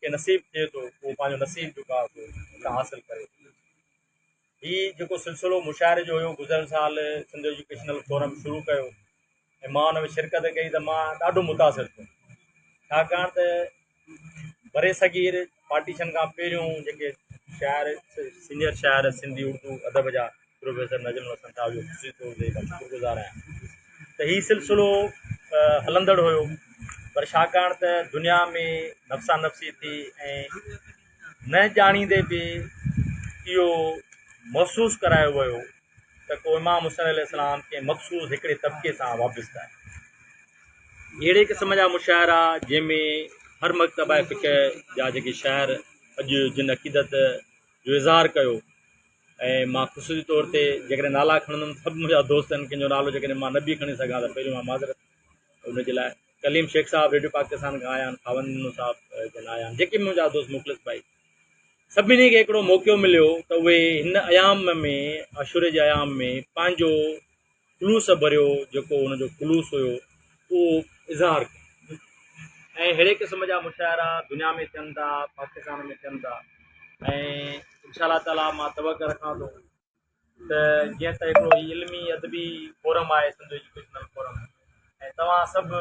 जंहिंखे नसीब थिए थो उहो पंहिंजो नसीब जेको आहे उहो हासिलु करे। हीउ जेको सिलसिलो मुशाइरे जो हुयो गुज़िरियल साल सिंध एजुकेशनल फोरम शुरू कयो ऐं मां हुन में शिरकत कई त मां ॾाढो मुतासिर थियो, छाकाणि त बरे सगीर पार्टीशन खां पहिरियों जेके शाइर सीनियर शाइर सिंधी उर्दू अदब जा प्रोफेसर नजमुल हसन साहिब जो ख़ुशी तौर ते शुक्रगुज़ार आहियां त हीउ सिलसिलो हलंदड़ हुयो, पर छाकाणि त दुनिया में नफ़्सा नफ़्सी थी ऐं न ॼाणींदे बि इहो महसूसु करायो वियो त को इमाम हुसैन अलैहिस्सलाम के मख़सूस हिकिड़े तबिके सां वाबस्ता आहे। अहिड़े क़िस्म जा मुशाइरा जंहिंमें हर मकतबा फ़िक़ह जा जेके शाइर अॼु जिन अक़ीदत जो इज़हार कयो ऐं मां ख़ुशी तौर ते जेकॾहिं नाला खणंदुमि सभु मुंहिंजा दोस्त आहिनि, कंहिंजो नालो जेकॾहिं मां न बि खणी सघां त पहिरियों मां माज़रत उनजे लाइ। कलीम शेख साहब रेडियो पाकिस्तान खां आया आहिनि, खावंदनो साहब जन आया आहिनि, जेके मुंहिंजा दोस्त मुख़लिस भाई, सभिनी खे हिकिड़ो मौक़ो मिलियो त उहे हिन अयाम में अशूरे जे अयाम में पंहिंजो ख़ुलूस भरियो जेको हुनजो ख़ुलूस हुयो उहो इज़हार कयो ऐं अहिड़े क़िस्म जा मुशाइरा दुनिया में थियनि था, पाकिस्तान में थियनि था ऐं इंशाअल्लाह ताला मां तवक़ रखां थो त जीअं त हिकिड़ो इल्मी अदबी फोरम आहे सिंध एजुकेशनल फोरम ऐं तव्हां सभु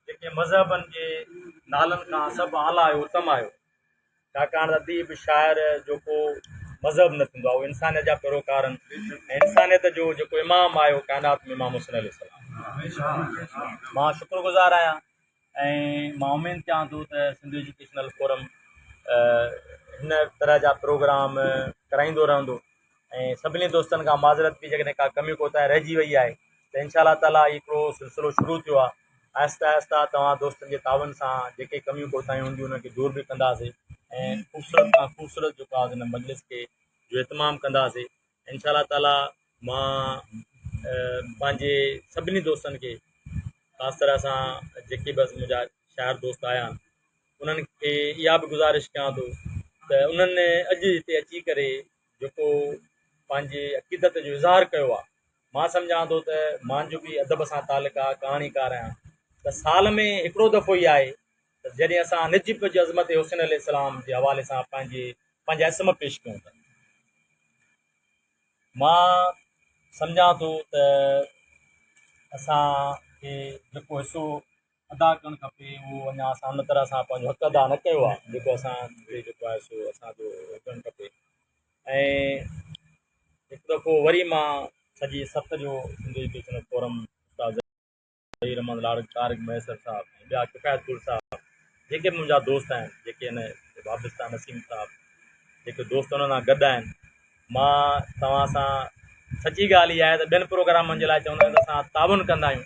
जेके मज़हबनि जे नालनि खां सभु आला आहियो, उत्तम आहियो, छाकाणि त अदीब शाइर जो को मज़हब न थींदो आहे, उहे इंसानियत जा पैरोकार आहिनि ऐं इंसानियत जो जेको इमाम आहियो काइनात में इमाम हुसैन अलैहिस्सलाम। मां शुक्रगुज़ार आहियां ऐं मां उमेदु कयां थो त सिंध एजुकेशनल फोरम हिन तरह जा प्रोग्राम कराईंदो रहंदो ऐं सभिनी दोस्तनि खां माज़रत बि जेकॾहिं का कमी कोताही रहिजी वई आहे त इंशाअल्लाह ताला हिकिड़ो सिलसिलो शुरू थियो आहे, आहिस्ता आहिस्ता तव्हां दोस्तनि जे तावन सां जेके कमियूं कोताहियूं हूंदियूं उनखे दूरि बि कंदासीं ऐं ख़ूबसूरत खां ख़ूबसूरत जेको आहे हिन मजलिस खे जो इतमामु कंदासीं। इंशाअल्लाह ताला मां पंहिंजे सभिनी दोस्तनि खे ख़ासि तरह सां जेके बि मुंहिंजा शाइर दोस्त आया आहिनि उन्हनि खे इहा बि गुज़ारिश कयां थो त उन्हनि अॼु हिते अची करे जेको पंहिंजे अक़ीदत जो इज़हार कयो आहे, मां सम्झां थो त मुंहिंजो बि अदब सां तालुक़ु आहे, कहाणीकार आहियां, त साल में हिकिड़ो दफ़ो ई आहे त जॾहिं असां निजिब जी अज़मत हुसैन अलैहिस्सलाम जे हवाले सां पंहिंजा इसम पेश कयूं था। मां सम्झां थो त असांखे जेको हिसो अदा करणु खपे उहो अञा असां उन तरह सां पंहिंजो हक़ अदा न कयो आहे जेको असांखे जेको आहे सो असांजो हुजणु खपे। ऐं हिकु दफ़ो वरी मां सॼी सत जो सिंध एजुकेशनल फोरम ज़हीर अहमद तारिक मैसर साहब ऐं ॿिया किफ़ायतपुर साहब जेके मुंहिंजा दोस्त आहिनि, जेके हिन वाबस्ता नसीम साहब जेके दोस्त हुन सां गॾु आहिनि, मां तव्हां सां सची ॻाल्हि इहा आहे त ॿियनि प्रोग्रामनि जे लाइ चवंदा आहियूं त असां ताउन कंदा आहियूं,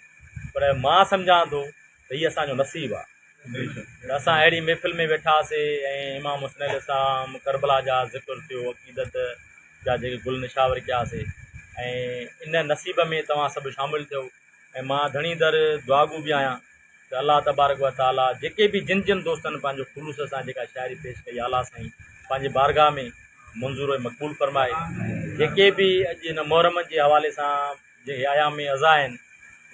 पर मां सम्झां थो त हीअ असांजो नसीबु आहे त असां अहिड़ी महफ़िल में वेठासीं ऐं इमाम हुसैन अलैहिस्सलाम करबला जा ज़िक्र थियो, अक़ीदत जा जेके गुल निशावर कयासीं ऐं इन नसीब में तव्हां सभु शामिलु थियो ऐं मां घणी दर दुआगू बि आहियां त अलाह तबारक व ताला जेके बि जिन जिन दोस्तनि पंहिंजो ख़ुलूस सां जेका शाइरी पेश कई आला साईं पंहिंजे बारगाह में मंज़ूर ऐं मक़बूल फरमाए, जेके बि अॼु हिन मुहर्रम जे हवाले सां जेके आयाम में अज़ा आहिनि,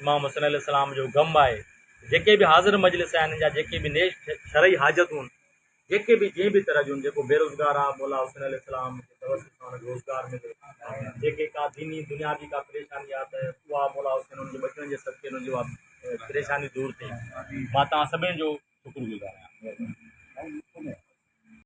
इमाम हुसैन अलैहिस्सलाम जो ग़म आहे, जेके बि हाज़िर मजलिस आहिनि या जेके बि नेक शरई हाजतूं आहिनि, जेके बि जंहिं बि तरह जूं जेको बेरोज़गार आहे मौला हुसैन अलैहिस्सलाम जे तवसुल सां हुनखे रोज़गार मिले, जेके का दीनी दुनियावी का परेशानी आहे त उहा मौला हुसैन हुनजे बचन जे सदके हुनजी उहा परेशानी दूरि थिए। मां तव्हां सभिनी जो शुक्रगुज़ार आहियां।